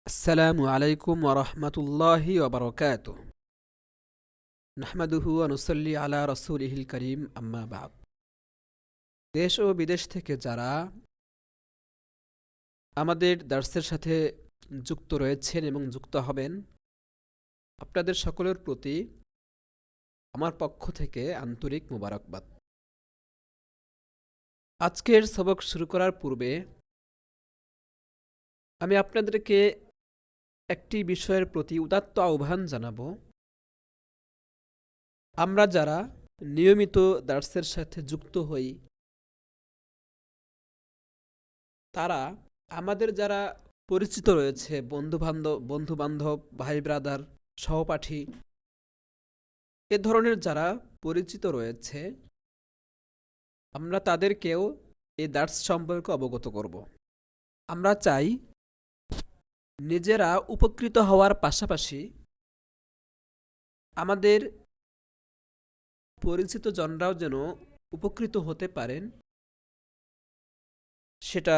আসসালামু আলাইকুম ওরহমতুল্লাহি ওবরকাত নাহমাদুহু ওয়া নুসাল্লি আলা রাসূলিহিল কারীম আম্মা বা'দ। দেশ ও বিদেশ থেকে যারা আমাদের দার্সের সাথে যুক্ত রয়েছেন এবং যুক্ত হবেন, আপনাদের সকলের প্রতি আমার পক্ষ থেকে আন্তরিক মোবারকবাদ। আজকের সবক শুরু করার পূর্বে আমি আপনাদেরকে একটি বিষয়ের প্রতি উদাত্ত আহ্বান জানাবো। আমরা যারা নিয়মিত দার্সের সাথে যুক্ত হই, তারা আমাদের যারা পরিচিত রয়েছে, বন্ধু বান্ধব, ভাই ব্রাদার, সহপাঠী, এ ধরনের যারা পরিচিত রয়েছে, আমরা তাদেরকেও এই দার্স সম্পর্কে অবগত করব। আমরা চাই নিজেরা উপকৃত হওয়ার পাশাপাশি আমাদের পরিচিত জনরাও যেন উপকৃত হতে পারেন, সেটা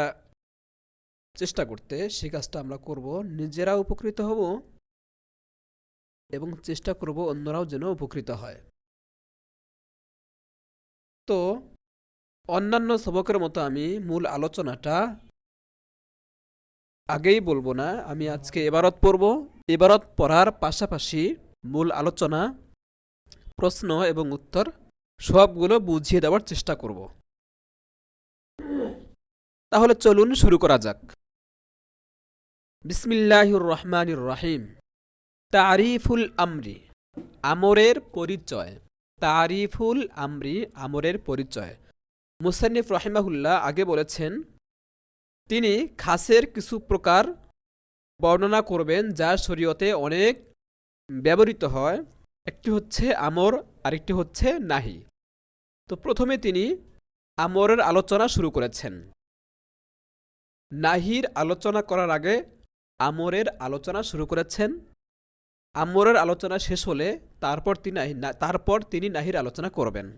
চেষ্টা করতে সে কাজটা আমরা করব। নিজেরা উপকৃত হব এবং চেষ্টা করব অন্যরাও যেন উপকৃত হয়। তো অন্যান্য সবকের মতো আমি মূল আলোচনাটা আগেই বলবো না, আমি আজকে ইবারত পড়ব। ইবারত পড়ার পাশাপাশি মূল আলোচনা, প্রশ্ন এবং উত্তর সবগুলো বুঝিয়ে দেওয়ার চেষ্টা করব। তাহলে চলুন শুরু করা যাক। বিসমিল্লাহির রহমানির রহিম। তারিফুল আমরি, আমরের পরিচয়। তারিফুল আমরি, আমরের পরিচয়। মুসান্নিফ রাহিমাহুল্লাহ আগে বলেছেন তিনি খাসের কিছু প্রকার বর্ণনা করবেন যা শরীয়তে অনেক ব্যবহৃত হয়। একটি হচ্ছে আমর, আরেকটি হচ্ছে নাহি। তো প্রথমে তিনি আমরের আলোচনা শুরু করেছেন। নাহির আলোচনা করার আগে আমরের আলোচনা শুরু করেছেন। আমরের আলোচনা শেষ হলে তারপর তিনি নাহির আলোচনা করবেন।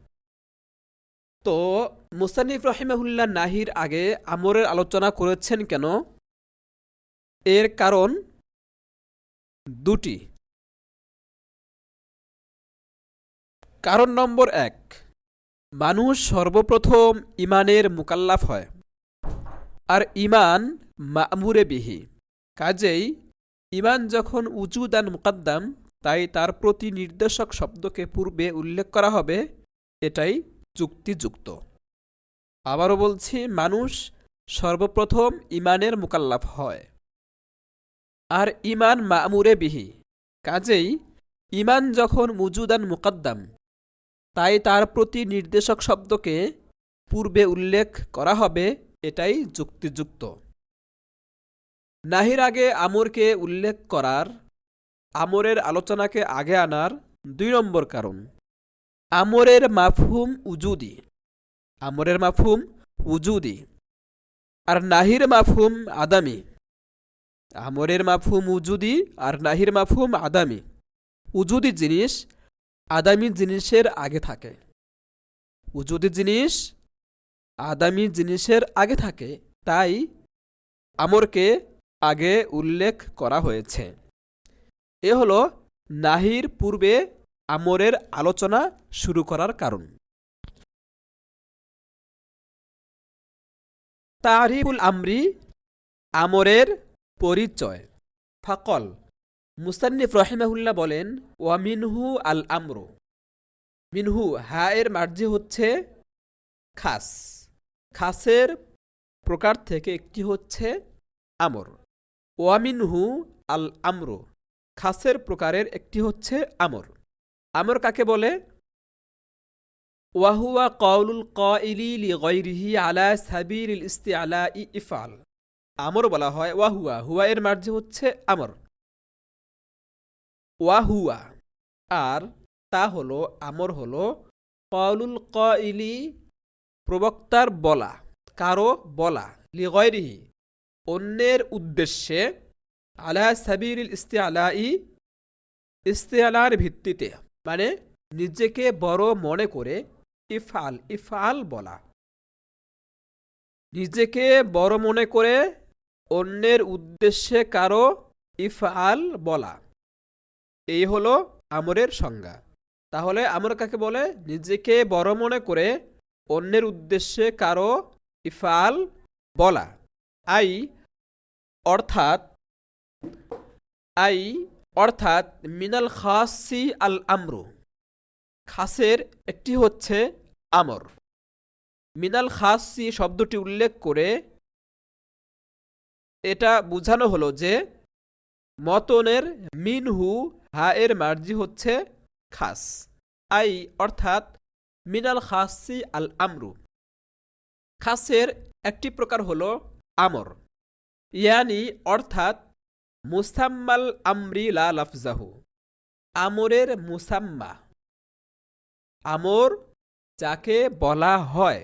তো মুসান্নিফ রাহিমাহুল্লাহ নাহির আগে আমরের আলোচনা করেছেন কেন? এর কারণ দুটি। কারণ নম্বর 1, মানুষ সর্বপ্রথম ইমানের মুকাল্লাফ হয়, আর ইমান মা'মুরে বিহি। কাজেই ইমান যখন উজুদান মুকাদ্দাম, তাই তার প্রতি নির্দেশক শব্দকে পূর্বে উল্লেখ করা হবে, এটাই যুক্তিযুক্ত। আবারও বলছি, মানুষ সর্বপ্রথম ইমানের মুকাল্লাফ হয়, আর ইমান মা'মুরে বিহি। কাজেই ইমান যখন উজুদান মুকাদ্দাম, তাই তার প্রতি নির্দেশক শব্দকে পূর্বে উল্লেখ করা হবে, এটাই যুক্তিযুক্ত। নাহির আগে আমরকে উল্লেখ করার, আমরের আলোচনাকে আগে আনার 2 নম্বর কারণ, আমরের মাফহুম উজুদি। আমরের মাফহুম উজুদি আর নাহির মাফহুম আদামি। আমরের মাফহুম উজুদি আর নাহির মাফহুম আদামি। উজুদি জিনিস আদামি জিনিসের আগে থাকে। উজুদি জিনিস আদামি জিনিসের আগে থাকে, তাই আমরকে আগে উল্লেখ করা হয়েছে। এ হলো নাহির পূর্বে আমরের আলোচনা শুরু করার কারণ। তারিফুল আমরি, আমরের পরিচয়। ফাকল, মুসান্নিফ রাহিমাহুল্লাহ বলেন, ওয়া মিনহু আল আমরু। মিনহু, হা এর মার্জি হচ্ছে খাস। খাসের প্রকার থেকে একটি হচ্ছে আমর। ওয়া মিনহু আল আমরু, খাসের প্রকারের একটি হচ্ছে আমর। আমর কাকে বলে? ওয়াহুয়া কওলুল কাইলি লিগাইরিহি আলা সাবিলিল ইস্তিআলাই ইফআল। আমর বলা হয় ওয়াহুয়া, হুয়া এর মার্জি হচ্ছে আমর। ওয়াহুয়া আর তা হলো, আমর হলো কওলুল কাইলি, প্রবক্তার বলা, কারো বলা, লিগাইরিহি অন্যের উদ্দেশ্যে, আলা সাবিলিল ইস্তিআলাই ইস্তিআলার ভিত্তিতে, মানে নিজেকে বড় মনে করে, ইফআল ইফআল বলা। নিজেকে বড় মনে করে অন্যের উদ্দেশ্যে কারো ইফআল বলা, এই হলো আমরের সংজ্ঞা। তাহলে আমর কাকে বলে? নিজেকে বড় মনে করে অন্যের উদ্দেশ্যে কারো ইফআল বলা। আই অর্থাৎ মিনাল খাসি আল আমরু, খাসের একটি হচ্ছে আমর। মিনাল খাসি শব্দটি উল্লেখ করে এটা বোঝানো হলো যে মতনের মিনহু হা এর মার্জি হচ্ছে খাস। আই অর্থাৎ মিনাল খাসি আল আমরু, খাসের একটি প্রকার হলো আমর। ইয়ানি অর্থাৎ মুসাম্মাল আমরি লা লাফজাহু, আমরের মুসাম্মা, আমর যাকে বলা হয়।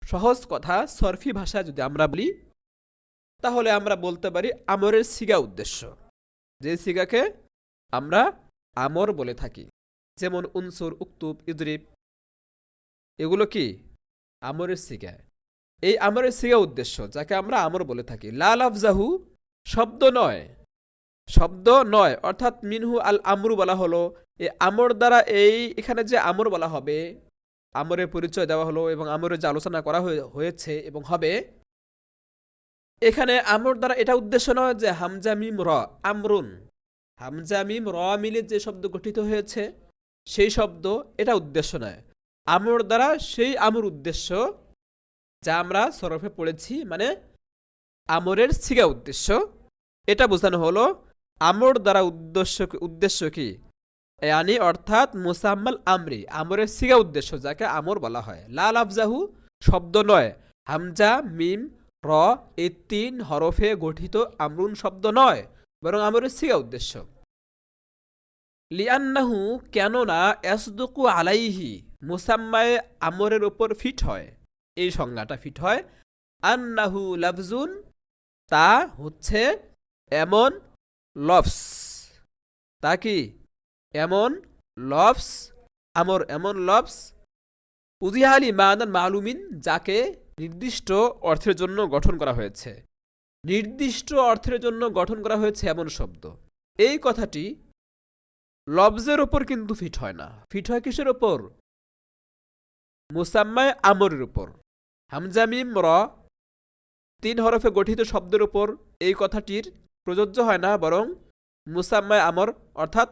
সহজ কথা, সরফি ভাষা যদি আমরা বলি তাহলে আমরা বলতে পারি আমরের সিগা উদ্দেশ্য, যে সিগাকে আমরা আমর বলে থাকি। যেমন উনসুর, উক্তুব, ইদরিব, এগুলো কি আমরের সিগা। এই আমরের সিগা উদ্দেশ্য যাকে আমরা আমর বলে থাকি। লা লাফজাহু শব্দ নয়, অর্থাৎ মিনহু আল আমরু বলা হলো। এই আমর দ্বারা এখানে যে আমর বলা হবে, আমরের পরিচয় দেওয়া হলো এবং আমরের যে আলোচনা করা হয়েছে এবং হবে, এখানে আমর দ্বারা এটা উদ্দেশ্য নয় যে হামজা মিম র আমরুন, হামজা মিম র মিলে যে শব্দ গঠিত হয়েছে সেই শব্দ, এটা উদ্দেশ্য নয়। আমর দ্বারা সেই আমর উদ্দেশ্য যা আমরা সরফে পড়েছি, মানে আমরের সিগা উদ্দেশ্য, এটা বোঝানো হলো। আমর দ্বারা উদ্দেশ্য কি? ইয়ানি অর্থাৎ মুসাম্মাল আমরি, আমরের সিগা উদ্দেশ্য যাকে আমর বলা হয়। লা লাফজাহু শব্দ নয়, হামজা মিম র এই 3 হরফে গঠিত আমরুন শব্দ নয়, বরং আমরের সিগা উদ্দেশ্য। লিআন্নাহু কেননা ইয়াসদুকু আলাইহি মুসাম্মায়ে আমরের উপর ফিট হয়, এই সংজ্ঞাটা ফিট হয়। আন্নাহু লাফজুন তা হচ্ছে এমন লফস, তা কি এমন লফস, আমর এমন লফস, উজিহালি মানান মালুমিন যাকে নির্দিষ্ট অর্থের জন্য গঠন করা হয়েছে, নির্দিষ্ট অর্থের জন্য গঠন করা হয়েছে এমন শব্দ। এই কথাটি লফজের ওপর কিন্তু ফিট হয় না, ফিট হয় কিসের ওপর? মুসাম্মায়ে আমরের উপর। হামজা মিম র 3 হরফে গঠিত শব্দের উপর এই কথাটির প্রযোজ্য হয় না, বরং মুসাম্মায়ে আমর অর্থাৎ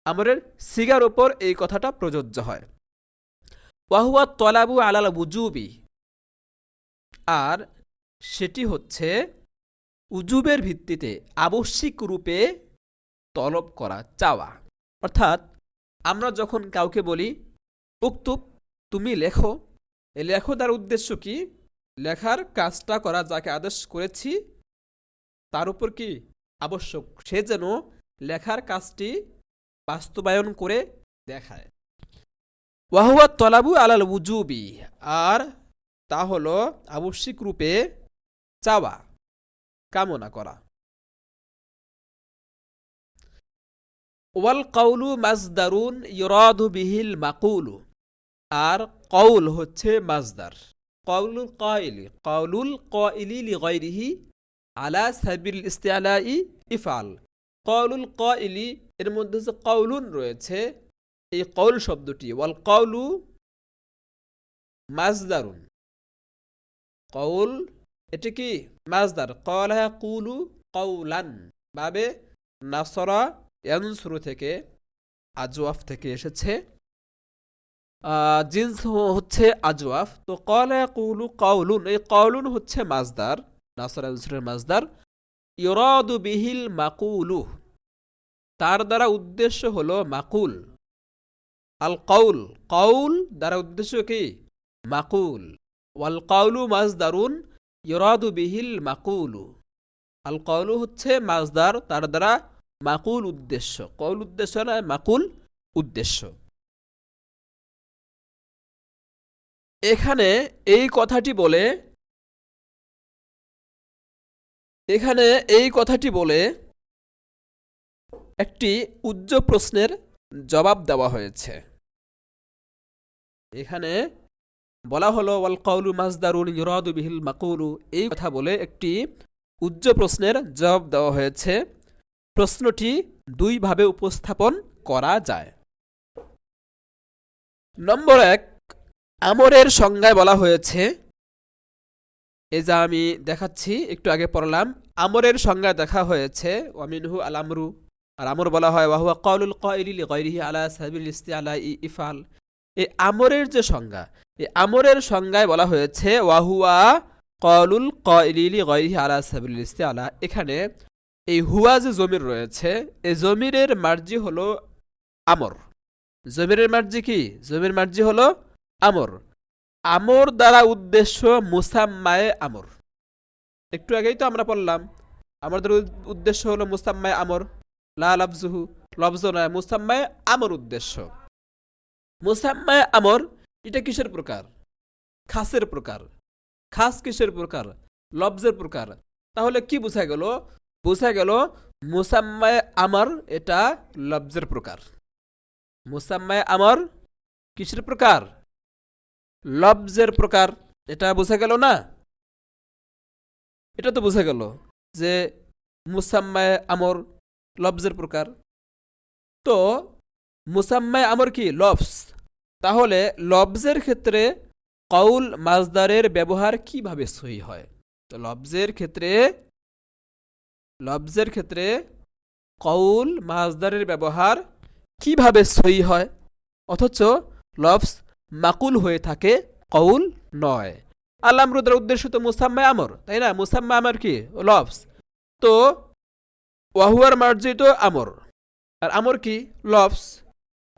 আমরের সিগার উপর এই কথাটা প্রযোজ্য হয়। ওয়াহুয়া তলাবু আলাল উজুবি, আর সেটি হচ্ছে উজুবের ভিত্তিতে আবশ্যিক রূপে তলব করা, চাওয়া। অর্থাৎ আমরা যখন কাউকে বলি উক্তুব, তুমি লেখো, এই লেখো তার উদ্দেশ্য কি? লেখার কাজটা করা, যাকে আদেশ করেছি তার উপর কি আবশ্যক, সে যেন লেখার কাজটি বাস্তবায়ন করে দেখায়। ওয়াহুয়া তলাবু আলাল উজুবি, আর তা হলো আবশ্যিক রূপে চাওয়া, কামনা করা। ওয়াল কাউলু মাজদারুন ইউরাদু বিহিল মাকুলু, আর কৌল হচ্ছে মাজদার। কৌলুল কাইলি লিগাইরিহি আলা সাবিল ইস্তিআলাই ইফআল। কৌলুল কাইলি এর মধ্যে যে কৌলুন রয়েছে, এই কৌল শব্দটি, ওয়াল কৌলু মাজদারুন, কৌল এটি কি মাজদার। ক্বালা ইয়াকুলু কওলান বাবে নাসরা ইয়ানসুরু থেকে, আজওয়াফ থেকে এসেছে, জিন্স হচ্ছে আজওয়াফ। তো ক্বালা ইয়াকুলু কওলুন, এই কওলুন হচ্ছে মাজদার, নাসরা ইয়ানসুরের মাজদার। ইউরাদু বিহিল মাকুলু, তার দ্বারা উদ্দেশ্য হলো মাকুল। আল কৌল, কৌল দ্বারা উদ্দেশ্য কি? মাকুল। ওয়াল কওলু মাজদারুন ইউরাদু বিহিল মাকুলু, আল কওলু হচ্ছে মাজদার, তার দ্বারা মাকুল উদ্দেশ্য। কৌল উদ্দেশ্য না, মাকুল উদ্দেশ্য। এখানে এই কথাটি বলে একটি উচ্চ প্রশ্নের জবাব দেওয়া হয়েছে। এখানে বলা হলো ওয়াল কাউলু মাজদারুন ইউরাদু বিহিল মাকুলু, এই কথা বলে একটি উচ্চ প্রশ্নের জবাব দেওয়া হয়েছে। প্রশ্নটি দুইভাবে উপস্থাপন করা যায়। নম্বর 1, আমরের সংজ্ঞায় বলা হয়েছে, এই যা আমি দেখাচ্ছি একটু আগে পড়লাম, আমরের সংজ্ঞা দেখা হয়েছে ওয়ামিনহু আল আমরু, আর আমর বলা হয় ওয়াহুয়া কাউলুল কাইলি লিগাইরিহি আলা সাবিল ইস্তিআলাই ইফআল। এই আমরের যে সংজ্ঞা, এই আমরের সংজ্ঞায় বলা হয়েছে ওয়াহুয়া কাউলুল কাইলি লিগাইরিহি আলা সাবিল ইস্তিআলা। এখানে এই হুয়া যে জমির রয়েছে, এই জমিরের মার্জি হলো আমর। জমিরের মার্জি কি? জমির মার্জি হলো আমর। আমর দ্বারা উদ্দেশ্য মুসাম্মায়ে আমর। একটু আগেই তো আমরা পড়লাম, আমর দ্বারা উদ্দেশ্য হলো মুসাম্মায়ে আমর, লা লাফজুহু, লফজ নয়, মুসাম্মায়ে আমর উদ্দেশ্য। মুসাম্মায়ে আমর এটা কিসের প্রকার? খাসের প্রকার। খাস কিসের প্রকার? লফজের প্রকার। তাহলে কি বোঝা গেল? বোঝা গেল মুসাম্মায়ে আমর এটা লফজের প্রকার। মুসাম্মায়ে আমর কিসের প্রকার? লফজের প্রকার। এটা বোঝা গেল না? এটা তো বোঝা গেল যে মুসাম্মায়ে আমর লফজের প্রকার। তো মুসাম্মায়ে আমর কি? লফজ। তাহলে লফজের ক্ষেত্রে কৌল মাজদারের ব্যবহার কিভাবে সহি হয়? তো লফজের ক্ষেত্রে কৌল মাজদারের ব্যবহার কিভাবে সহি হয়, অথচ লফজ মাকুল হয়ে থাকে, কৌল নয়। আল আমরুদের উদ্দেশ্য তো মুসাম্মায়ে আমর, তাই না? মুসাম্মায়ে আমর কি? লফজ। তো ওয়াহুয়ার মার্জি তো আমর, আর আমর কি? লফজ।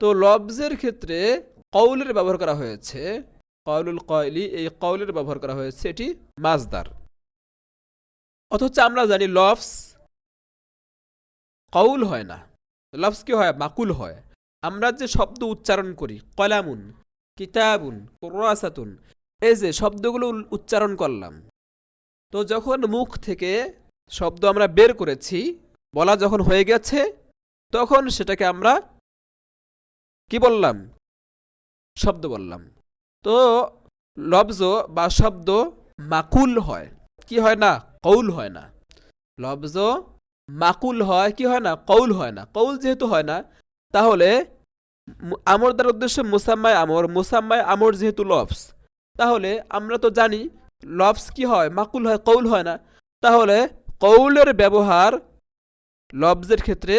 তো লফজের ক্ষেত্রে কৌলের ব্যবহার করা হয়েছে, কৌলুল কয়লি, এই কৌলের ব্যবহার করা হয়েছে, এটি মাজদার। অথচ আমরা জানি লফজ কৌল হয় না, লফজ কি হয়? মাকুল হয়। আমরা যে শব্দ উচ্চারণ করি, কলামুন, কিতাবুন, কুররাসাতুন, এই যে শব্দগুলো উচ্চারণ করলাম, তো যখন মুখ থেকে শব্দ আমরা বের করেছি, বলা যখন হয়ে গেছে, তখন সেটাকে আমরা কি বললাম? শব্দ বললাম। তো লফজ বা শব্দ মাকুল হয়, কি হয় না? কৌল হয় না। লফজ মাকুল হয়, কি হয় না? কৌল হয় না। কৌল যেহেতু হয় না, তাহলে আমর দ্বারা উদ্দেশ্য মুসাম্মায়ে আমর, মুসাম্মায়ে আমর যেহেতু লফজ, তাহলে আমরা তো জানি লফজ কি হয়? মাকুল হয়, কৌল হয় না। তাহলে কৌলের ব্যবহার লফজের ক্ষেত্রে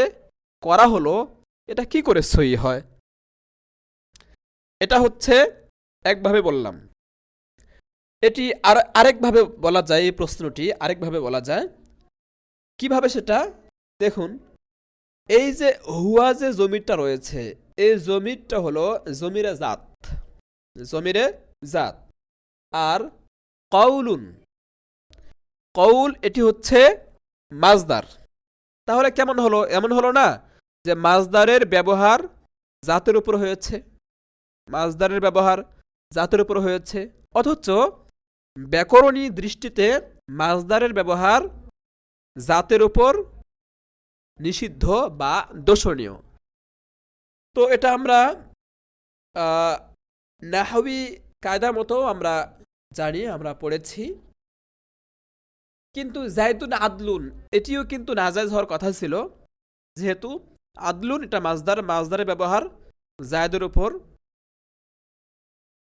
করা হলো, এটা কি করে সহি হয়? এটা হচ্ছে একভাবে বললাম। এটি আরেকভাবে বলা যায়, এই প্রশ্নটি আরেকভাবে বলা যায়। কিভাবে সেটা দেখুন। এই যে হুয়া যে জমিরটা রয়েছে, এই জমিরটা হলো জমিরে জাত, জমিরে জাত। আর কৌলুন, কৌল এটি হচ্ছে মাজদার। তাহলে কেমন হলো? এমন হলো না যে মাজদারের ব্যবহার জাতের উপর হয়েছে, মাজদারের ব্যবহার জাতের উপর হয়েছে, অথচ ব্যাকরণী দৃষ্টিতে মাজদারের ব্যবহার জাতের উপর নিষিদ্ধ বা দোষণীয়। তো এটা আমরা নাহবি কায়দা মতো আমরা জানি, আমরা পড়েছি। কিন্তু জায়দুন আদলুন এটিও কিন্তু নাজায়েজ হওয়ার কথা ছিল, যেহেতু আদলুন এটা মাজদার, মাজদারের ব্যবহার জায়দের উপর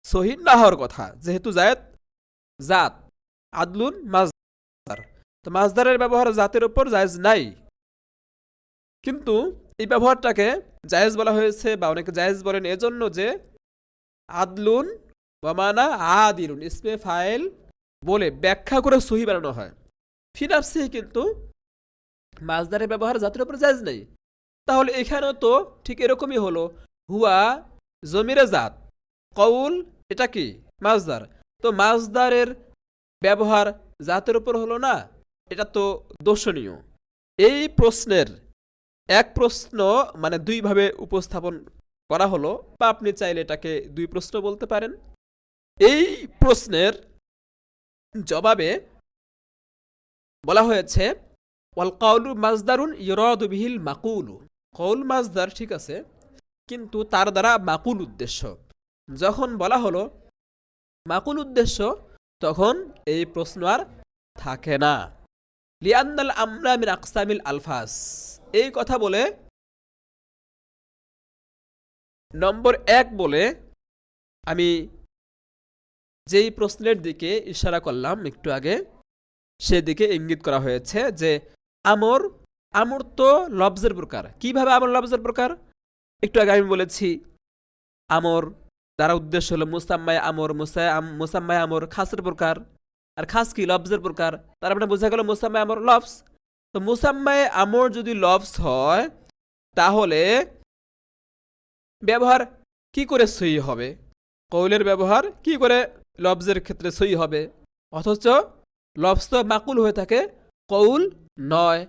সহি না হওয়ার কথা, যেহেতু জায়েদ জাত, আদলুন মাজদার, তো মাজদারের ব্যবহার জাতের উপর জায়েজ নাই। কিন্তু এই ব্যবহারটাকে জায়েজ বলা হয়েছে, বা অনেকে জায়েজ বলেন এজন্য যে আদলুন ওয়ামানা আদিলুন ইসমে ফাইল বলে ব্যাখ্যা করে সহি বানানো হয়। ফিনাফসি কিন্তু মাজদারের ব্যবহার জাতের উপর জায়েজ নেই। তাহলে এখানেও তো ঠিক এরকমই হলো, হুয়া জমিরে জাত, কৌল এটা কি? মাজদার। তো মাজদারের ব্যবহার জাতের উপর হলো না, এটা তো দোষণীয়। এই প্রশ্নের এক প্রশ্ন মানে দুইভাবে উপস্থাপন করা হলো, বা আপনি চাইলে এটাকে দুই প্রশ্ন বলতে পারেন। এই প্রশ্নের জবাবে বলা হয়েছে ওয়াল কাউলু মাজদারুন ইউরাদু বিহিল মাকুলু, কৌল মাজদার ঠিক আছে, কিন্তু তার দ্বারা মাকুল উদ্দেশ্য। যখন বলা হলো মাকুল উদ্দেশ্য, তখন এই প্রশ্ন আর থাকে না। লিআন্নাল আমরা মিন আকসামিল আলফাস, এই কথা বলে নম্বর 1 বলে আমি যেই প্রশ্নের দিকে ইশারা করলাম একটু আগে, সেদিকে ইঙ্গিত করা হয়েছে যে আমর তো লফজের প্রকার। কিভাবে আমর লফজের প্রকার? একটু আগে আমি বলেছি আমর দ্বারা উদ্দেশ্য হলো মুসাম্মায় আমর, মুসাম্মায় আমর খাসের প্রকার, আর খাস কি? লফজের প্রকার। তার মানে বোঝা গেল মুসাম্মায় আমর লফজ। তো মুসাম্মায় আমর যদি লফজ হয় তাহলে ব্যবহার কি করে সহি হবে? কৌলের ব্যবহার কি করে লফজের ক্ষেত্রে সহি হবে? অথচ লফজ তো মাকুল হয়ে থাকে, কৌল নয়।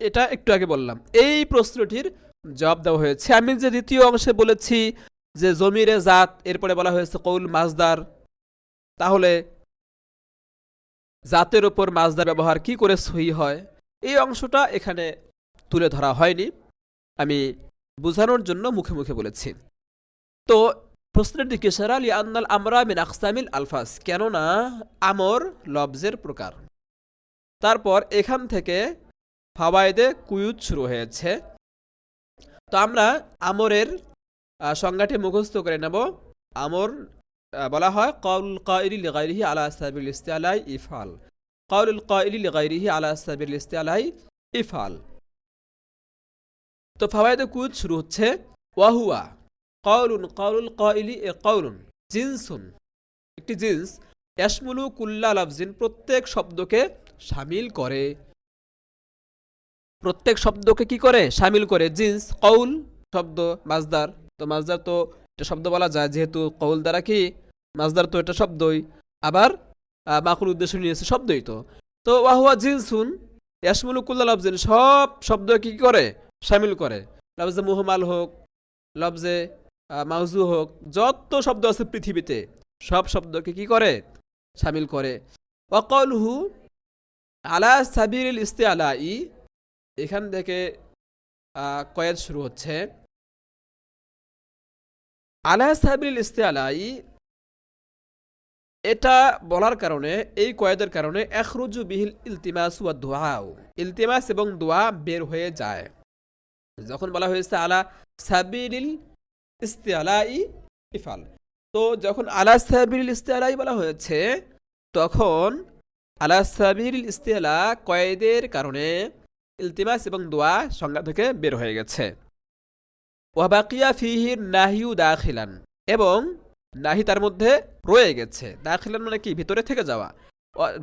এটা একটু আগে বললাম। এই প্রশ্নটির জবাব দেওয়া হয়েছে। আমি যে দ্বিতীয় অংশে বলেছি যে জমিরে জাত, এরপরে বলা হয়েছে কৌল মাজদার, তাহলে জাতের উপর মাজদার ব্যবহার কি করে সহি হয়, এই অংশটা এখানে তুলে ধরা হয়নি, আমি বোঝানোর জন্য মুখে মুখে বলেছি। তো প্রশ্নের দিকে ইশারা, লিআন্নাল আমরা মিন আকসামিল আলফাজ, কেননা আমর লফজের প্রকার। তারপর এখান থেকে ফাওয়ায়েদে কুয়ুত শুরু হয়েছে। তো আমরা আমরের সংজ্ঞাটি মুখস্থ করে নেব। আমর বলা হয় কাউলুল কাইলি লিগাইরিহি আলা সাবিল ইস্তিআলাই ইফআল, কাউলুল কাইলি লিগাইরিহি আলা সাবিল ইস্তিআলাই ইফআল। তো ফাওয়ায়েদে কুয়ুত শুরু হচ্ছে ওয়াহুয়া কাউলুন, কাউলুল কাইলি এ কাউলুন জিনসুন, একটি জিন্স, ইয়াশমুলু কুল্লা লাফজিন, প্রত্যেক শব্দকে শামিল করে। প্রত্যেক শব্দকে কি করে? শামিল করে। জিন্স কৌল শব্দ মাজদার, তো মাজদার তো এটা শব্দ বলা যায়, যেহেতু কৌল দ্বারা কি মাজদার, তো এটা শব্দই, আবার মাকুল উদ্দেশ্য নিয়েছে শব্দই। তো ওয়াহুয়া জিনসুন ইয়াশমুলু কুল্লা লাফজিন, সব শব্দ কি করে? শামিল করে। লফজে মুহমাল হোক, লফজে মাউজু হোক, যত শব্দ আছে পৃথিবীতে সব শব্দকে কি করে? শামিল করে। ওয়াকালহু আলা সাবিল ইস্তিআলাই, এখান থেকে কয়েদ শুরু হচ্ছে। আলা সাবিল ইস্তিআলাই, এটা বলার কারণে, এই কয়েদের কারণে ইখরুজু বিহিল ইলতিমাস ওয়া দুআ, ইলতিমাস এবং দোয়া বের হয়ে যায়। যখন বলা হয়েছে আলা সাবিলিল ইস্তিআলাই ইফআল, তো যখন আলা সাবিলিল ইস্তিআলাই বলা হয়েছে, তখন আলা সাবিলিল ইস্তিআলা কয়েদের কারণে ইলতিমাস এবং দোয়া সংজ্ঞা থেকে বের হয়ে গেছে। ওয়া বাকিয়া ফিহি নাহিউ দাখিলান, এবং নাহি তার মধ্যে রয়ে গেছে। দাখিলান মানে কি? ভিতরে থেকে যাওয়া।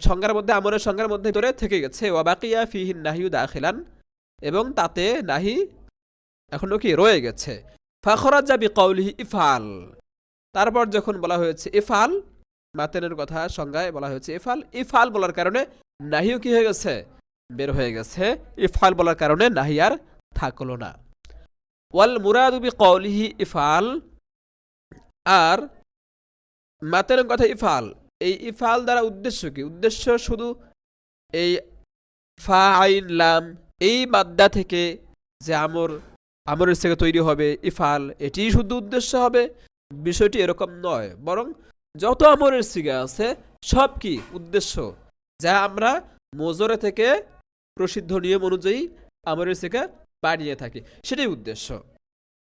সংজ্ঞার মধ্যে, আমরের সংজ্ঞার মধ্যে ভিতরে থেকে গেছে। ওয়া বাকিয়া ফিহি নাহিউ দাখিলান, এবং তাতে নাহি এখনো কি রয়ে গেছে। ফাখরাজা বিকাউলিহি ইফআল, তারপর যখন বলা হয়েছে ইফআল, মাতেনের কথা সংজ্ঞায় বলা হয়েছে ইফআল, ইফআল বলার কারণে নাহিও কি হয়ে গেছে? বের হয়ে গেছে। ইফআল বলার কারণে নাহি আর থাকলো না। ওয়াল মুরাদু বিকাউলিহি ইফআল, আর মাতেনের কথা ইফআল, এই ইফআল দ্বারা উদ্দেশ্য কি? উদ্দেশ্য শুধু এই ফা আইন লাম, এই মাদ্দা থেকে যে আমরের থেকে তৈরি হবে ইফআল, এটি শুধু উদ্দেশ্য হবে, বিষয়টি এরকম নয়। বরং যত আমরের সিগা আছে সব কি উদ্দেশ্য, যা আমরা মোজরে থেকে প্রসিদ্ধ নিয়ম অনুযায়ী আমরের সিগা বানিয়ে থাকি, সেটাই উদ্দেশ্য।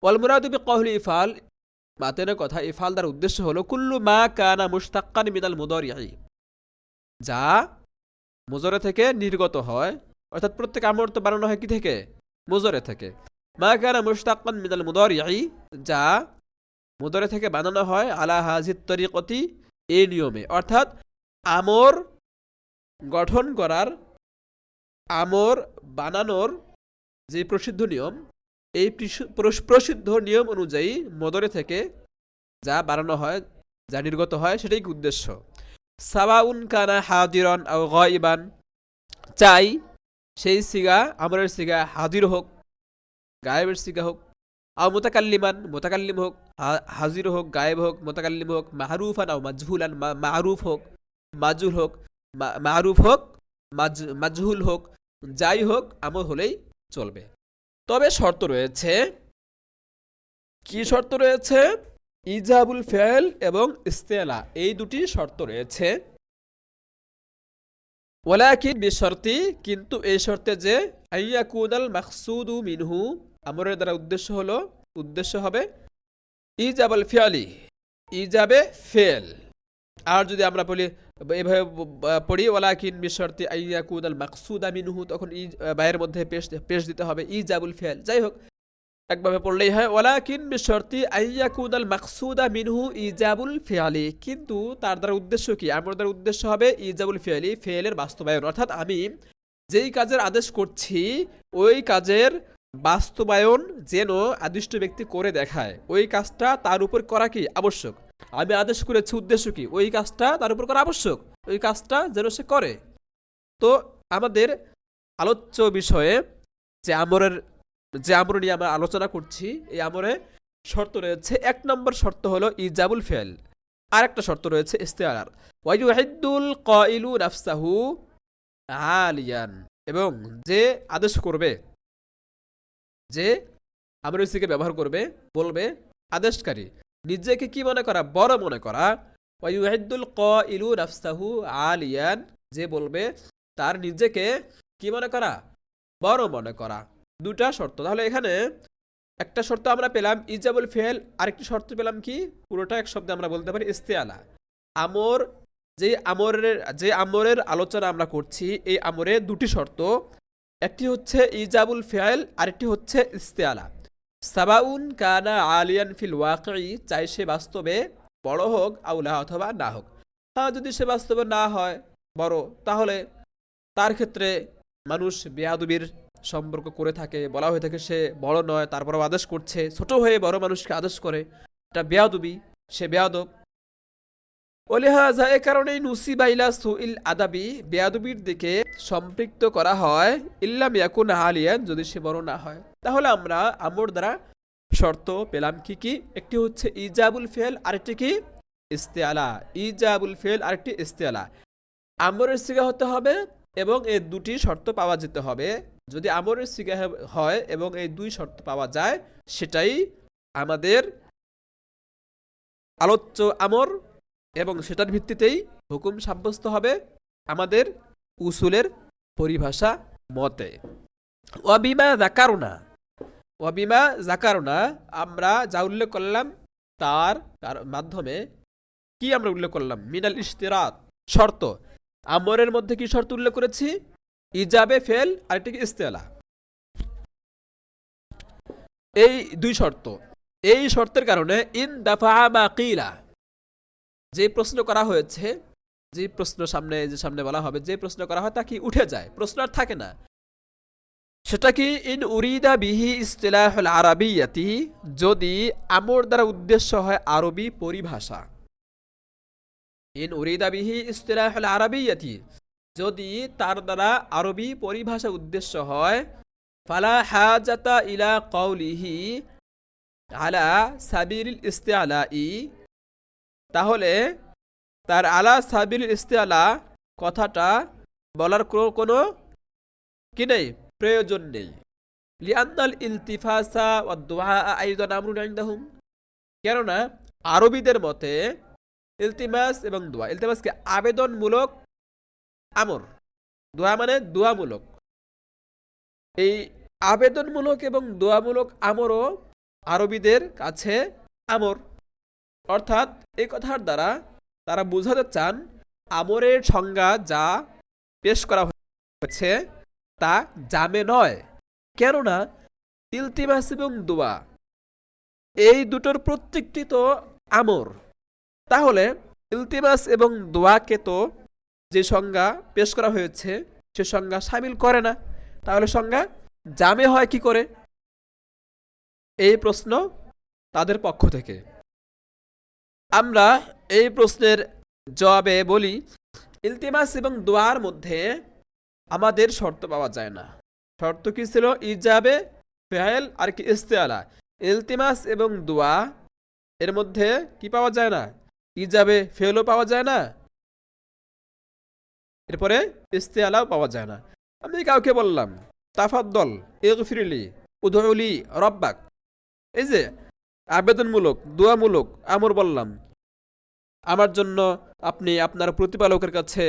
ওয়াল মুরাদু বিকাউলি ইফআল, মাতেনের কথা ইফআল দ্বারা উদ্দেশ্য হলো কুল্লু মা কানা মুশতাক্কান মিনাল মুদারিই, যা মোজরে থেকে নির্গত হয়, অর্থাৎ প্রত্যেক আমর তো বানানো হয় কি থেকে? মোজরে থেকে। মা কানা মুশতাক্কান মিনাল মুদারিই, যা মুদারি থেকে বানানো হয় আলা হাজিত তরিকতি, এই নিয়মে, অর্থাৎ আমর গঠন করার, আমর বানানোর যে প্রসিদ্ধ নিয়ম, এই প্রসিদ্ধ নিয়ম অনুযায়ী মুদারি থেকে যা বানানো হয়, যা নির্গত হয়, সেটাই উদ্দেশ্য। সাওয়াউন কানা হাদিরান আও গায়িবান, চাই সেই সিগা, আমরের সিগা হাজির হোক, গায়েবের সিগা হোক, আও মুতাকাল্লিমান, মুতাকাল্লিম হোক, হাজির হোক, গায়েব হোক, মুতাকাল্লিম হোক, মাহরুফান আও মাজহুলান, মারুফ হোক, মাজহুল হোক, মারুফ হোক, মাজহুল হোক, যাই হোক আমর হলেই চলবে। তবে শর্ত রয়েছে। কি শর্ত রয়েছে? ইজাবুল ফেল এবং ইস্তেলা, এই দুটি শর্ত রয়েছে। ওয়ালাকিন বিশর্তি, কিন্তু এই শর্তে যে আইয়াকুনাল মাকসুদু মিনহু, আমরের দ্বারা উদ্দেশ্য হবে ইজাবাল ফিয়ালি, ইজাবে ফেল। আর যদি আমরা বলি এভাবে পড়ি ওয়ালাকিন বিশর্তি আইয়াকুনাল মাকসুদা মিনহু, তখন বায়ের মধ্যে পেশ দিতে হবে ইজাবুল ফেল। যাই হোক, একভাবে পড়লেই হয় ওয়ালাকিন বিশর্তি আইয়াকুনাল মাকসুদা মিনহু ইজাবুল ফিয়ালি, কিন্তু তার দ্বারা উদ্দেশ্য কি? আমার দ্বারা উদ্দেশ্য হবে ইজাবুল ফিয়ালি, ফেলের বাস্তবায়ন। অর্থাৎ আমি যেই কাজের আদেশ করছি ওই কাজের বাস্তবায়ন যেন আদিষ্ট ব্যক্তি করে দেখায়, ওই কাজটা তার উপর করা কি আবশ্যক। আমি আদেশ করেছি, উদ্দেশ্য কি? ওই কাজটা তার উপর করা আবশ্যক, ওই কাজটা যেন সে করে। তো আমাদের আলোচ্য বিষয়ে যে আমর নিয়ে আমরা আলোচনা করছি, এই আমরে শর্ত রয়েছে। 1 নম্বর শর্ত হলো ইজাবুল ফেল, আর একটা শর্ত রয়েছে ইস্তেআলার। ওয়াইউহিদ্দুল কাইলু নাফসাহু আলিয়ান, এবং যে আদেশ করবে, যে আমরের সিকে ব্যবহার করবে, বলবে আদেশকারী নিজেকে কি মনে করা? বড় মনে করা। ওয়াইউহিদ্দুল কাইলু নাফসাহু আলিয়ান, যে বলবে তার নিজেকে কি মনে করা? বড় মনে করা। দুটা শর্ত। তাহলে এখানে একটা শর্ত আমরা পেলাম ইজাবুল ফেল, আরেকটি শর্ত পেলাম কি? পুরোটা এক শব্দে আমরা বলতে পারি ইস্তেআলা। আমর, যে আমরের আলোচনা আমরা করছি, এই আমরে দুটি শর্ত, একটি হচ্ছে ইজাবুল ফেল, আরেকটি হচ্ছে ইস্তেআলা। সাবাউন কানা আলিয়ান ফিল ওয়াকি, চাই সে বাস্তবে বড় হোক আউলা অথবা না হোক। হ্যাঁ, যদি সে বাস্তবে না হয় বড়, তাহলে তার ক্ষেত্রে মানুষ বেয়াদবির সম্পর্ক করে থাকে, বলা হয়ে থাকে সে বড় নয়, তারপরও আদেশ করছে, ছোট হয়ে বড় মানুষকে আদেশ করে, এটা বেয়াদবি, সে বেয়াদব। ওলিহাজা, এ কারণেই নুসিবা ইলা সুইল আদাবি, বেয়াদবির দিকে সম্পৃক্ত করা হয়, ইল্লাম ইয়াকুন আলিয়ান, যদি সে বড় না হয়। তাহলে আমরা আমর দ্বারা শর্ত পেলাম কি কি? একটি হচ্ছে ইজাবুল ফেল, আরেকটি কি? ইস্তেআলা। ইজাবুল ফেল, আরেকটি ইস্তেআলা। আমরের সিগা হতে হবে এবং এই দুটি শর্ত পাওয়া যেতে হবে। যদি আমরের সিগা হয় এবং এই দুই শর্ত পাওয়া যায়, সেটাই আমাদের আলোচ্য আমর, এবং সেটার ভিত্তিতেই হুকুম সাব্যস্ত হবে আমাদের উসুলের পরিভাষা মতে। ওয়াবিমা জাকারুনা, আমরা যা উল্লেখ করলাম তার মাধ্যমে কি আমরা উল্লেখ করলাম? মিনাল ইশতিরাত, শর্ত। আমরের মধ্যে কি শর্ত উল্লেখ করেছি? ইজাবে ফেল, আরেকটি কি? ইস্তেআলা। এই দুই শর্ত, এই শর্তের কারণে ইন দাফা মা কিলা, যে প্রশ্ন করা হয়েছে, যে প্রশ্ন সামনে বলা হবে, যে প্রশ্ন করা হয় তা কি উঠে যায়, প্রশ্ন আর থাকে না। সেটা কি? ইন উরিদা বিহি ইস্তিলাহুল আরাবিয়াতি, যদি আমর দ্বারা উদ্দেশ্য হয় আরবি পরিভাষা। ইন উরিদা বিহি ইস্তিলাহুল আরাবিয়াতি, যদি তার দ্বারা আরবি পরিভাষা উদ্দেশ্য হয়, ফালা হাজাতা ইলা কাউলিহি আলা সাবিলিল ইস্তিআলাই, তাহলে তার আলা সাবিলিল ইস্তিআলা কথাটা বলার কোনো কি নেই, প্রয়োজন নেই। লিআন্নাল ইলতিফাসা ওয়াদ দুআ আইদান আমরুন ইনদাহুম, কেননা আরবিদের মতে ইলতিমাস এবং দোয়া, ইলতিমাসকে আবেদনমূলক আমর, দোয়া মানে দোয়ামূলক। এই আবেদনমূলক এবং দোয়ামূলক আমরও আরবিদের কাছে আমর। অর্থাৎ এই কথার দ্বারা তারা বোঝাতে চান আমরের সংজ্ঞা যা পেশ করা হয়েছে তা জামে নয়, কেননা ইলতিমাস এবং দোয়া এই দুটোর প্রত্যেকটি তো আমর। তাহলে ইলতিমাস এবং দোয়াকে তো যে সংজ্ঞা পেশ করা হয়েছে সে সংজ্ঞা শামিল করে না, তাহলে সংজ্ঞা জামে হয় কি করে? এই প্রশ্ন তাদের পক্ষ থেকে। আমরা এই প্রশ্নের জবাবে বলি, ইলতিমাস এবং দোয়ার মধ্যে আমাদের শর্ত পাওয়া যায় না। শর্ত কি ছিল? ইজাবে ফেল আর কি ইস্তেআলা। ইলতিমাস এবং দোয়া এর মধ্যে কি পাওয়া যায় না? ইজাবে ফেলও পাওয়া যায় না, এরপরে ইস্তেআলাও পাওয়া যায় না। আমি কাউকে বললাম তাফাদ্দল ইগফিরলি উদউলি রব্বাক, এই যে আবেদনমূলক দোয়ামূলক আমর বললাম, আমার জন্য আপনি আপনার প্রতিপালকের কাছে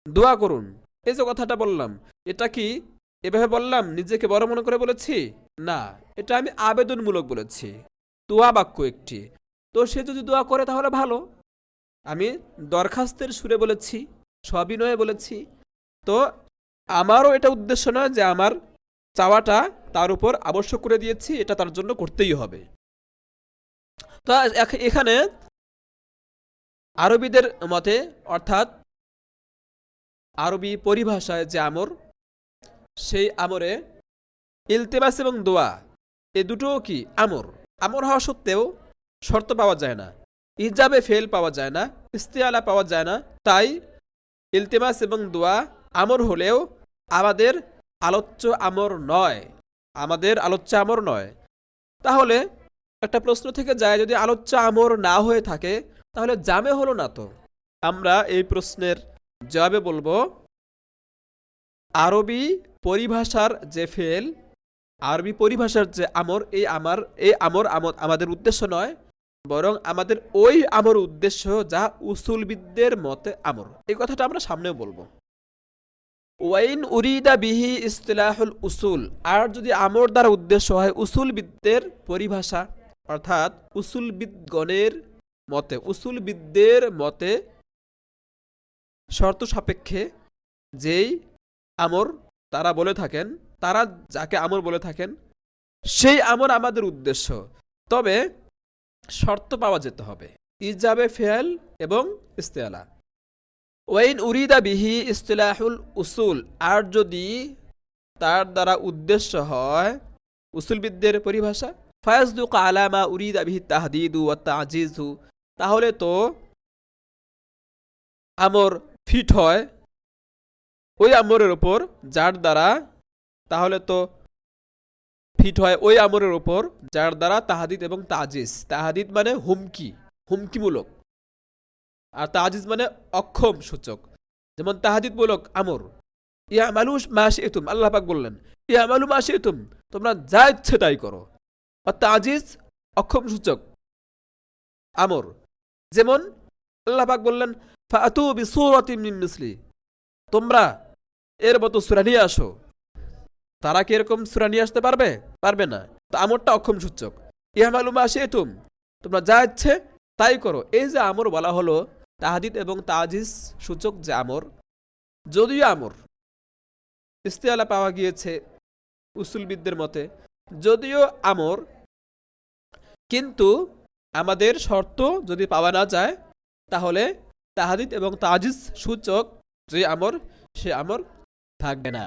দোয়া করুন, এই যে কথাটা বললাম, এটা কি এভাবে বললাম নিজেকে বড় মনে করে বলেছি? না, এটা আমি আবেদনমূলক বলেছি, দোয়া বাক্য একটি। তো সে যদি দোয়া করে তাহলে ভালো। আমি দরখাস্তের সুরে বলেছি, সবিনয়ে বলেছি। তো আমারও এটা উদ্দেশ্য নয় যে আমার চাওয়াটা তার উপর আবশ্যক করে দিয়েছি, এটা তার জন্য করতেই হবে। তো এখানে আরবিদের মতে, অর্থাৎ আরবি পরিভাষায় যে আমর, সেই আমরে ইলতেমাস এবং দোয়া এ দুটোও কি আমর। আমর হওয়া সত্ত্বেও শর্ত পাওয়া যায় না, ইজাবে ফেল পাওয়া যায় না, ইস্তেআলা পাওয়া যায় না। তাই ইলতেমাস এবং দোয়া আমর হলেও আমাদের আলোচ্য আমর নয়, আমাদের আলোচ্য আমর নয়। তাহলে একটা প্রশ্ন থেকে যায়, যদি আলোচ্য আমর না হয়ে থাকে তাহলে জামে হলো না তো? আমরা এই প্রশ্নের জবাবে বলবো, আরবি পরিভাষার যে ফেল, আরবি পরিভাষার যে আমর, এই আমর আমাদের উদ্দেশ্য নয়, বরং আমাদের ওই আমর উদ্দেশ্য যা উসুলবিদদের মতে আমর। এই কথাটা আমরা সামনেও বলবো। ওয়াইন উরিদা বিহি ইসতিলাহুল উসুল, আর যদি আমর দ্বারা উদ্দেশ্য হয় উসুলবিদদের পরিভাষা, অর্থাৎ উসুলবিদদের মতে শর্ত সাপেক্ষে যেই আমর তারা বলে থাকেন, তারা যাকে আমর বলে থাকেন, সেই আমর আমাদের উদ্দেশ্য। তবে শর্ত পাওয়া যেতে হবে, ইজাবে ফেল এবং ইস্তেআলা। ওয়াইন উরিদা বিহি ইসতিলাহুল উসুল, আর যদি তার দ্বারা উদ্দেশ্য হয় উসুলবিদদের পরিভাষা, ফায়াজদুক আলামা উরিদা বিহি তাহদিদু ওয়া তাজিজু, তাহলে তো আমর ফিট হয় ওই আমরের ওপর যার দ্বারা, তাহলে তো ফিট হয় ওই আমরের ওপর যার দ্বারা তাহাদিদ এবং তাজিজ, তাহাদিদ মানে হুমকিমূলক, আর তাজিজ মানে অক্ষম সূচক। যেমন তাহাদিদমূলক আমর, ইয়া মালুস মাশিতুম, আল্লাহ পাক বললেন ইয়া মালু মাশিতুম, তোমরা যা ইচ্ছে তাই করো। আর তাজিজ অক্ষম সূচক আমর, যেমন আল্লাহ পাক বললেন ফাতু বিসূরাতিন মিন মিসলি, তোমরা এর মতো সূরা নিয়ে আসো। তারা কি এরকম সূরা নিয়ে আসতে পারবে? পারবে না। তো আমরটা অক্ষম সূচক। ইয়া মালু মাশিতুম, তোমরা যা ইচ্ছে তাই করো। এই যে আমর বলা হলো, তাহাদিদ এবং তাজিজ সূচক যে আমর, যদিও আমর ইস্তেআলা পাওয়া গিয়েছে উসুলবিদদের মতে, যদিও আমর, কিন্তু আমাদের শর্ত যদি পাওয়া না যায় তাহলে তাহাদিদ এবং তাজিজ সূচক যে আমর, সে আমর থাকবে না।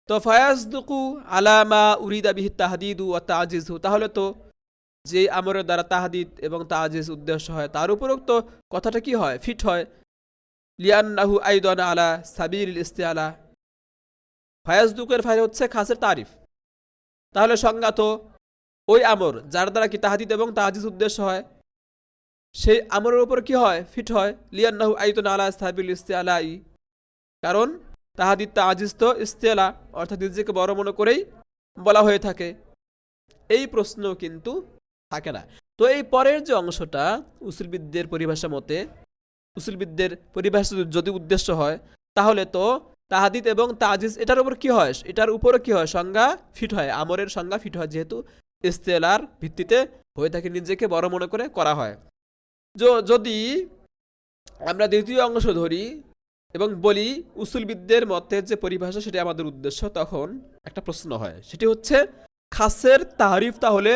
তো ফায়াজদুকু আলামা উরিদা বিহি তাহদিদু ওয়া তাজিজু, তাহলে তো যে আমরের দ্বারা তাহাদিদ এবং তাজিজ উদ্দেশ্য হয় তার উপরোক্ত কথাটা কি হয়? ফিট হয়। লিয়ান্নাহু আইদান আলা সাবিলিল ইস্তিআলা, ফায়াজদুকের ফাইল হচ্ছে খাসের তারিফ। তাহলে সংজ্ঞাত ওই আমর যার দ্বারা কি তাহাদিদ এবং তাজিজ উদ্দেশ্য হয়, সেই আমরের উপর কি হয়? ফিট হয়। লিয়ান্নাহু আইদান আলা সাবিলিল ইস্তিআলাই, কারণ তাহাদিদ তাজিজ তো ইস্তিআলা অর্থাৎ নিজেকে বড় মনে করেই বলা হয়ে থাকে। এই প্রশ্ন কিন্তু থাকে না। তো এই পরের যে অংশটা উসুলবিদদের পরিভাষা মতে, উসুলবিদদের পরিভাষা যদি উদ্দেশ্য হয় তাহলে তো তাহাদিদ এবং তাজিজ এটার উপর কি হয়? এটার উপরে কি হয়? সংজ্ঞা ফিট হয়, আমরের সংজ্ঞা ফিট হয়, যেহেতু ইস্তেলার ভিত্তিতে হয়ে থাকে, নিজেকে বড় মনে করে করা হয়। যদি আমরা দ্বিতীয় অংশ ধরি এবং বলি উসুলবিদদের মতে যে পরিভাষা সেটা আমাদের উদ্দেশ্য, তখন একটা প্রশ্ন হয়, সেটি হচ্ছে খাসের তারিফ তাহলে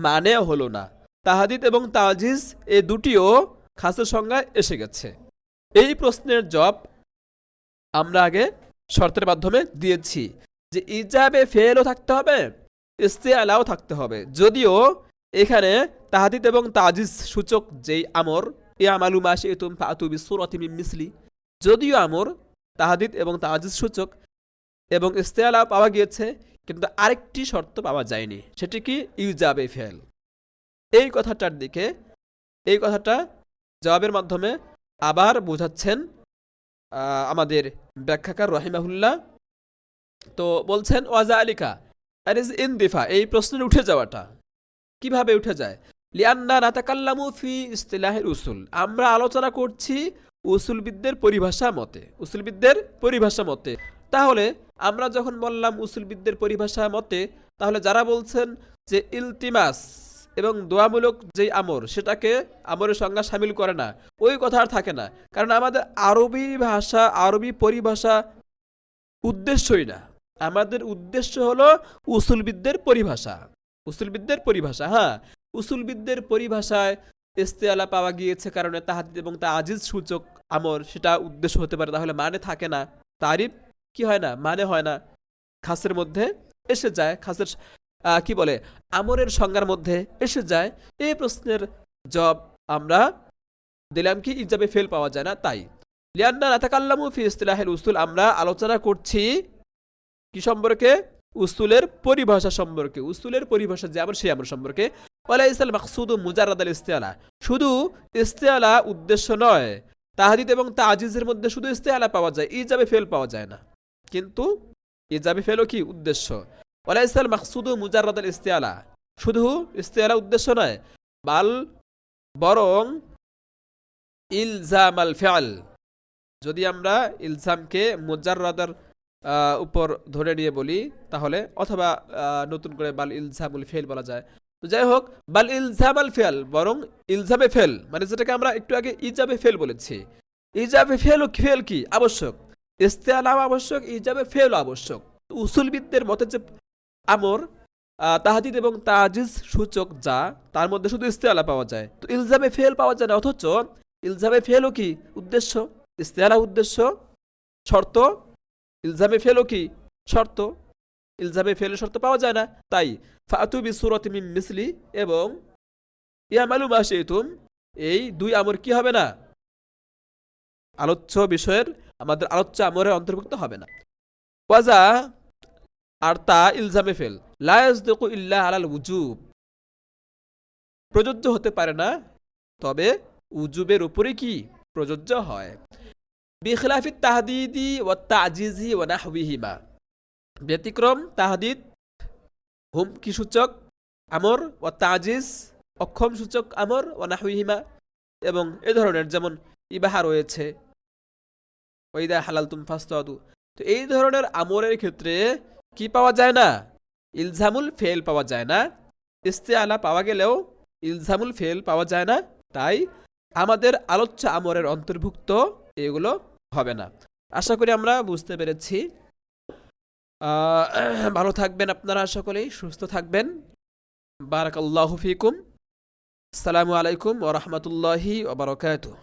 মানে হলো না। তাহাদিদ এবং তাজিজ এই দুটিও খাসের সংজ্ঞায় এসে গেছে। এই প্রশ্নের জবাব আমরা আগে শর্তের মাধ্যমে দিয়েছি যে ইজাবে ফেলও থাকতে হবে, ইস্তেআলাও থাকতে হবে। যদিও এখানে তাহাদিদ এবং তাজিজ সূচক যেই আমর, ইয়া মালু মাশিতুম ফাতু বিসূরাতিন মিন মিসলি, যদিও আমর তাহাদিদ এবং তাজিজ সূচক এবং ইস্তেআলা পাওয়া গিয়েছে, কিন্তু আরেকটি শর্ত পাওয়া যায়নি, সেটি কি? ইজাবে ফেল। এই কথাটা জবাবের মাধ্যমে আবার বোঝাচ্ছেন আমাদের ব্যাখ্যাকার রহিমাহুল্লাহ। তো বলছেন ওয়াজা আলিকা আর ইজ ইনদিফা, এই প্রশ্নের উঠে যাওয়াটা কিভাবে উঠে যায়? লিআন্না নাতাকাল্লামু ফি ইসতিলাহিল উসুল, আমরা আলোচনা করছি উসুলবিদদের পরিভাষা মতে। তাহলে আমরা যখন বললাম উসুলবিদদের পরিভাষা মতে, তাহলে যারা বলছেন যে ইলতিমাস এবং দোয়ামূলক যেই আমর, সেটাকে আমরের সংজ্ঞা শামিল করে না, ওই কথা আর থাকে না। কারণ আমাদের আরবি পরিভাষা উদ্দেশ্যই না। আমাদের উদ্দেশ্য হলো উসুলবিদদের পরিভাষা। হ্যাঁ, উসুলবিদদের পরিভাষায় ইস্তেআলা পাওয়া গিয়েছে কারণে তাহাদিদ এবং তাজিজ সূচক আমর, সেটা উদ্দেশ্য হতে পারে। তাহলে মানে থাকে না, তারিফ কি হয় না, মানে হয় না, খাসের মধ্যে এসে যায়, খাসের কি বলে আমরের সংজ্ঞার মধ্যে এসে যায়। এই প্রশ্নের জবাব আমরা দিলাম কি ইজাবে ফেল পাওয়া যায় না। তাই লিয়ান্না নাতাকাল্লামু ফি ইসতিলাহিল উসুল, আমরা আলোচনা করছি কি সম্পর্কে, উসুলের পরিভাষা সম্পর্কে, উসুলের পরিভাষা যে আমর, সেই আমর সম্পর্কে। ওয়ালাইসাল মাকসুদু মুজাররাদাল ইস্তিআলা, শুধু ইস্তিআলা উদ্দেশ্য নয়। তাহদিদ এবং তাজিজের মধ্যে শুধু ইস্তিআলা পাওয়া যায়, ইজাবে ফেল পাওয়া যায় না, কিন্তু ইজাবে ফেলও কি উদ্দেশ্য। ওয়ালাইসাল মাকসুদু মুজাররাদাল ইস্তিআলা, শুধু ইস্তিআলা উদ্দেশ্য নয়, বরং ইলজাম আল ফিআল, যদি আমরা ইলজামকে মুজাররাদার উপর ধরে নিয়ে বলি তাহলে, অথবা নতুন করে বাল ইলজামুল ফেল বলা যায়। তো যাই হোক, বাল ইলজাম আল ফেল, বরং ইলজামে ফেল, মানে যেটাকে আমরা একটু আগে ইজাবে ফেল বলেছি। ইজাবে ফেল কি আবশ্যক, ইস্তেআলা আবশ্যক, ইজাবে ফেল আবশ্যক। উসুলবিদদের মতে যে আমর তাহদিদ এবং তাজিজ সূচক যা, তার মধ্যে শুধু ইস্তেআলা পাওয়া যায়, তো ইলজামে ফেল পাওয়া যায় না। অথচ ইলজামে ফেলও কি উদ্দেশ্য, ইস্তেআলা উদ্দেশ্য, শর্ত, ইলজামে ফেলও কি শর্ত, ইলজামে ফেলের শর্ত পাওয়া যায় না। তাই ফাতু বিসুরাতি মিন মিসলি এবং ইয়ামালু মা শিতুম, এই দুই আমর কি হবে না, আলোচ্য বিষয়ের, আমাদের আলোচ্য আমরের অন্তর্ভুক্ত হবে না। ওয়াজা, আর তা ইলজামে ফেল, লা ইয়াসদিকু ইল্লা আলাল উজুব, প্রযোজ্য হতে পারে না, তবে উজুবের উপরে কি প্রযোজ্য হয়। বিখিলাফি তাহদিদি ওয়া তাজিজি ওয়া নাহবিহিমা, ব্যতিক্রম তাহদিদ হুমকি সূচক আমর, ও তাজিজ অক্ষম সূচক আমর, ও নাহবিহিমা এবং এ ধরনের, যেমন ইবাহা রয়েছে, ওইদা হালালতুম ফাসতাদু। তো এই ধরনের আমরের ক্ষেত্রে কি পাওয়া যায় না, ইলজামুল ফেল পাওয়া যায় না। ইস্তেআলা পাওয়া গেলেও ইলজামুল ফেল পাওয়া যায় না। তাই আমাদের আলোচ্য আমরের অন্তর্ভুক্ত এগুলো হবে না। আশা করি আমরা বুঝতে পেরেছি। ভালো থাকবেন আপনারা, সকলেই সুস্থ থাকবেন। বারাকাল্লাহু ফিকুম। আসসালামু আলাইকুম ওয়া রাহমাতুল্লাহি ওয়া বারাকাতুহু।